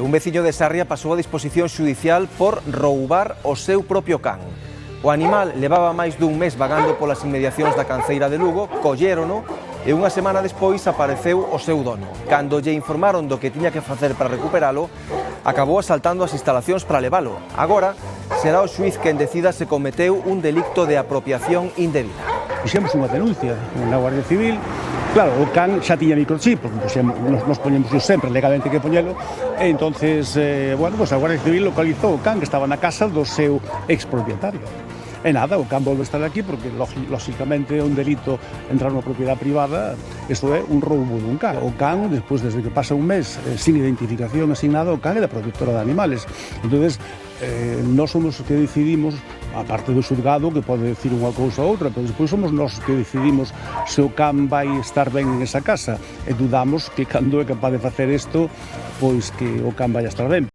un veciño de Sarria pasou a disposición xudicial por roubar o seu propio can. O animal levaba máis dun mes vagando polas inmediacións da canceira de Lugo, collérono e unha semana despois apareceu o seu dono. Cando lle informaron do que tiña que facer para recuperalo, acabou asaltando as instalacións para levalo. Agora será o xuiz quen decida se cometeu un delicto de apropiación indebida. Fixemos unha denuncia na Guardia Civil. Claro, o can xa tiña microchip, porque nos poñemos sempre legalmente que poñelo, e entonces, a Guardia Civil localizou o can que estaba na casa do seu expropietario. E nada, o can volve a estar aquí porque, lógicamente, é un delito entrar nunha propiedade privada, isto é un roubo dun can. O can, despois, desde que pasa un mes sin identificación asignada, o can é da protectora de animales. Entonces, nós somos os que decidimos, a parte do xulgado que pode decir unha cousa ou outra, pero despois somos nós que decidimos se o can vai estar ben en esa casa, e dudamos que cando é capaz de facer isto, pois que o can vai estar ben.